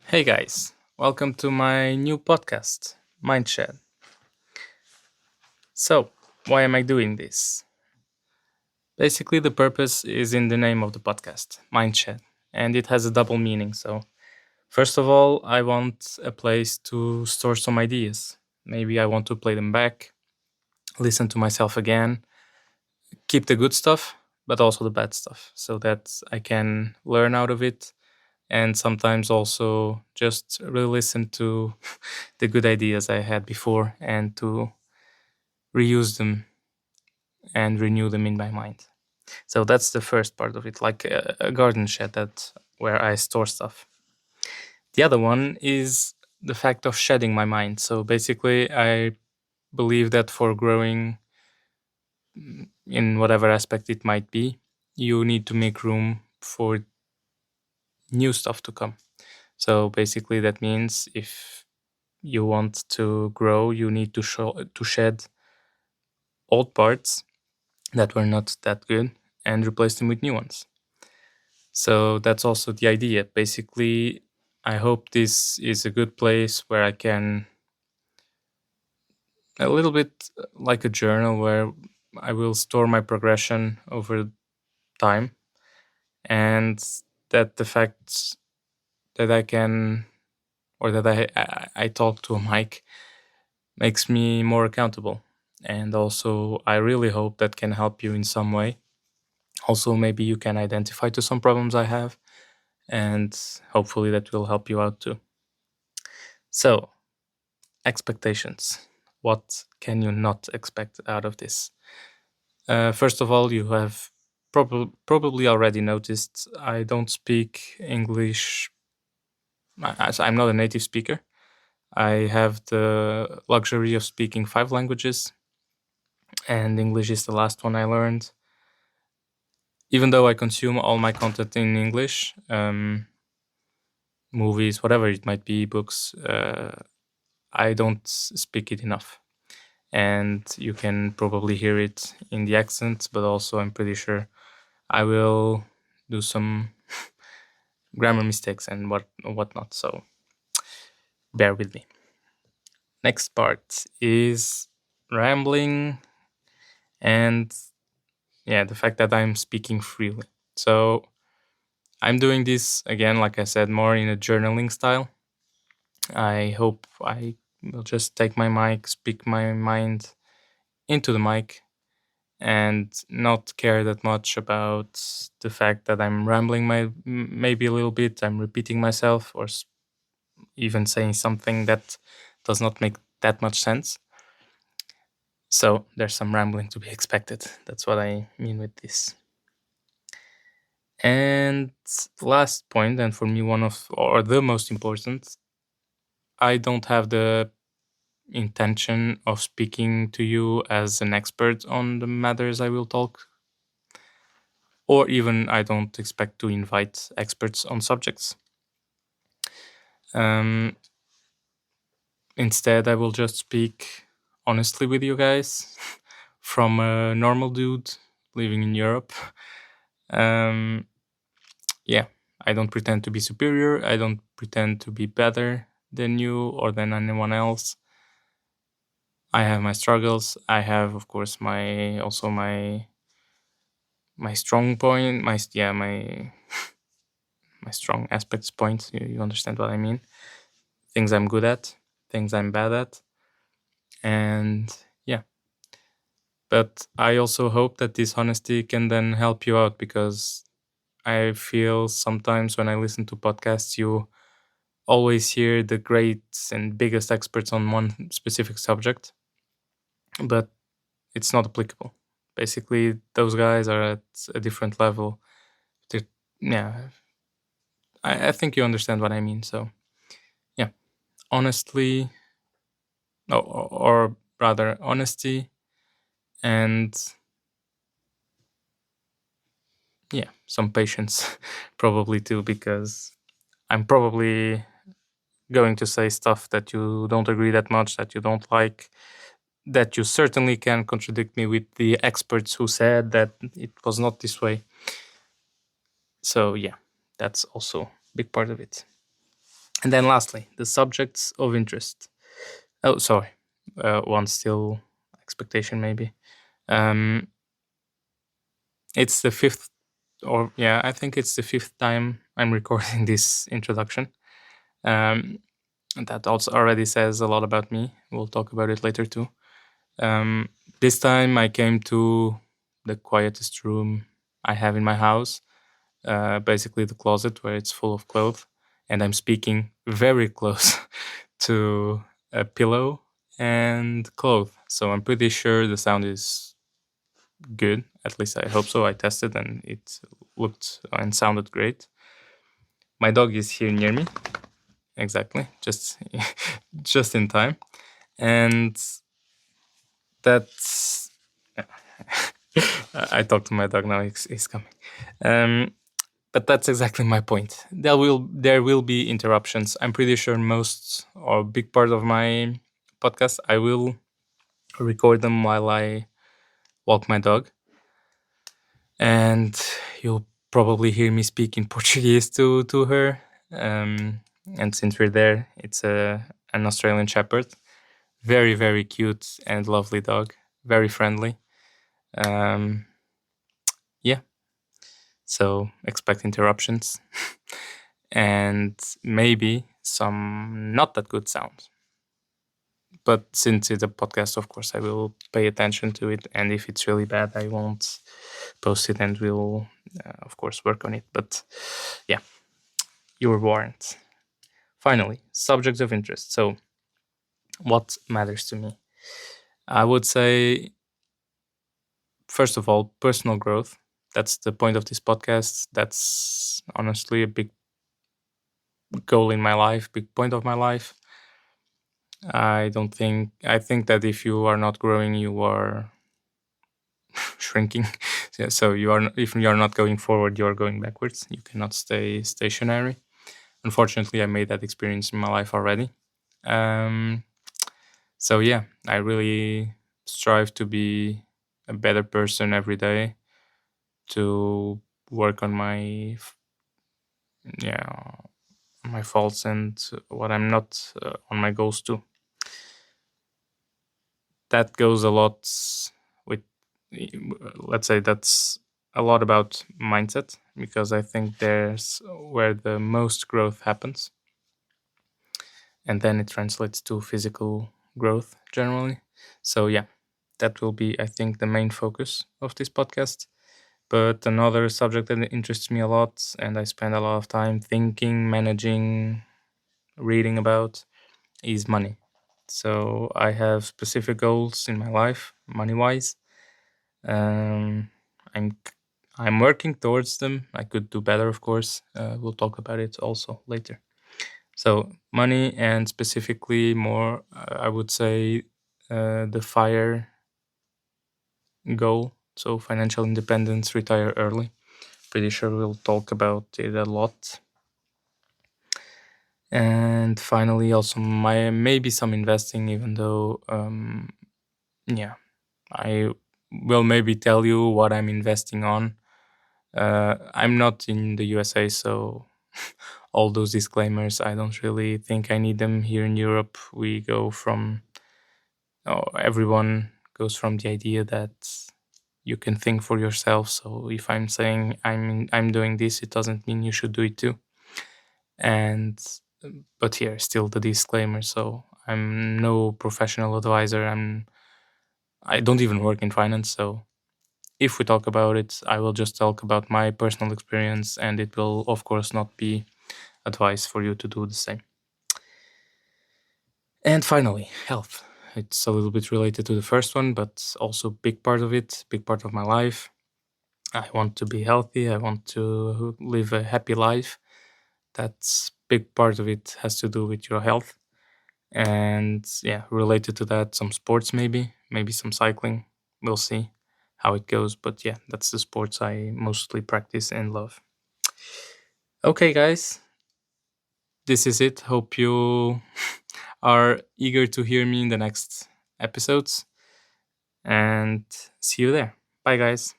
Hey guys, welcome to my new podcast, Mindshed. So, why am I doing this? Basically, the purpose is in the name of the podcast, Mindshed, and it has a double meaning. So, first of all, I want a place to store some ideas. Maybe I want to play them back, listen to myself again, keep the good stuff, but also the bad stuff, so that I can learn out of it and sometimes also just really listen to the good ideas I had before and to reuse them and renew them in my mind. So that's the first part of it, like a garden shed that where I store stuff. The other one is the fact of shedding my mind. So basically, I believe that for growing in whatever aspect it might be, you need to make room for new stuff to come. So basically, that means if you want to grow, you need to shed old parts that were not that good and replace them with new ones. So that's also the idea. Basically, I hope this is a good place where I can, a little bit like a journal, where I will store my progression over time, and that the fact that I can, or that I talk to a mic makes me more accountable. And also, I really hope that can help you in some way. Also, maybe you can identify to some problems I have, and hopefully that will help you out too. So, expectations. What can you not expect out of this? First of all, you have probably already noticed I don't speak English, as I'm not a native speaker. I have the luxury of speaking 5 languages, and English is the last one I learned. Even though I consume all my content in English, movies, whatever it might be, books, I don't speak it enough. And you can probably hear it in the accent, but also I'm pretty sure I will do some grammar mistakes and whatnot. So bear with me. Next part is rambling and the fact that I'm speaking freely. So I'm doing this again, like I said, more in a journaling style. I hope I will just take my mic, speak my mind into the mic, and not care that much about the fact that I'm rambling maybe a little bit. I'm repeating myself, or even saying something that does not make that much sense. So there's some rambling to be expected. That's what I mean with this. And last point, and for me one of, or the most important, I don't have the intention of speaking to you as an expert on the matters I will talk, or even I don't expect to invite experts on subjects. Um, Instead, I will just speak honestly with you guys from a normal dude living in Europe. Um, yeah, I don't pretend to be superior. I don't pretend to be better than you or than anyone else. I have my struggles. I have, of course, my strong point. My my strong aspects points. You understand what I mean? Things I'm good at, things I'm bad at, and yeah. But I also hope that this honesty can then help you out, because I feel sometimes when I listen to podcasts, you always hear the great and biggest experts on one specific subject, but it's not applicable. Basically, those guys are at a different level. Yeah, I think you understand what I mean. So, yeah, honestly, or rather, honesty, and yeah, some patience probably too, because I'm probably going to say stuff that you don't agree that much, that you don't like, that you certainly can contradict me with the experts who said that it was not this way. So yeah, that's also a big part of it. And then lastly, the subjects of interest. Oh, sorry. One still expectation, maybe. Um, it's the fifth, or yeah, I think it's the fifth time I'm recording this introduction. Um, and that also already says a lot about me. We'll talk about it later too. Um, this time I came to the quietest room I have in my house, basically the closet where it's full of clothes, and I'm speaking very close to a pillow and clothes. So I'm pretty sure the sound is good. At least I hope so. I tested and it looked and sounded great. My dog is here near me. Exactly, just just in time, and that's. I talked to my dog now. He's coming. But that's exactly my point. There will be interruptions. I'm pretty sure most or big part of my podcast I will record them while I walk my dog, and you'll probably hear me speak in Portuguese to her. And since we're there, it's an Australian Shepherd, very very cute and lovely dog, very friendly. Um, yeah, so expect interruptions and maybe some not that good sounds. But since it's a podcast, of course, I will pay attention to it. And if it's really bad, I won't post it and we'll, of course, work on it. But yeah, you're warned. Finally, subjects of interest. So, what matters to me? I would say, first of all, personal growth. That's the point of this podcast. That's honestly a big goal in my life, big point of my life. I think that if you are not growing, you are shrinking. So you are, if you are not going forward, you are going backwards. You cannot stay stationary. Unfortunately, I made that experience in my life already. Um, so yeah, I really strive to be a better person every day, to work on yeah my faults and what I'm not, on my goals too. That goes a lot with, let's say, that's a lot about mindset, because I think there's where the most growth happens, and then it translates to physical growth generally. So yeah, that will be, I think, the main focus of this podcast. But another subject that interests me a lot and I spend a lot of time thinking, managing, reading about is money. So I have specific goals in my life, money wise. Um, I'm I'm working towards them. I could do better, of course. We'll talk about it also later. So money, and specifically more, I would say, the fire goal. So financial independence, retire early. Pretty sure we'll talk about it a lot. And finally, also my maybe some investing, even though yeah, I will maybe tell you what I'm investing on. I'm not in the USA, so all those disclaimers, I don't really think I need them. Here in Europe, we go from, oh, everyone goes from the idea that you can think for yourself. So if I'm saying I'm doing this, it doesn't mean you should do it too. And but here still the disclaimer. So I'm no professional advisor. I don't even work in finance, so if we talk about it, I will just talk about my personal experience, and it will, of course, not be advice for you to do the same. And finally, health. It's a little bit related to the first one, but also big part of it, big part of my life. I want to be healthy. I want to live a happy life. That's big part of it has to do with your health. And yeah, related to that, some sports, maybe some cycling. We'll see how it goes. But yeah, that's the sports I mostly practice and love. Okay, guys, this is it. Hope you are eager to hear me in the next episodes, and see you there. Bye, guys.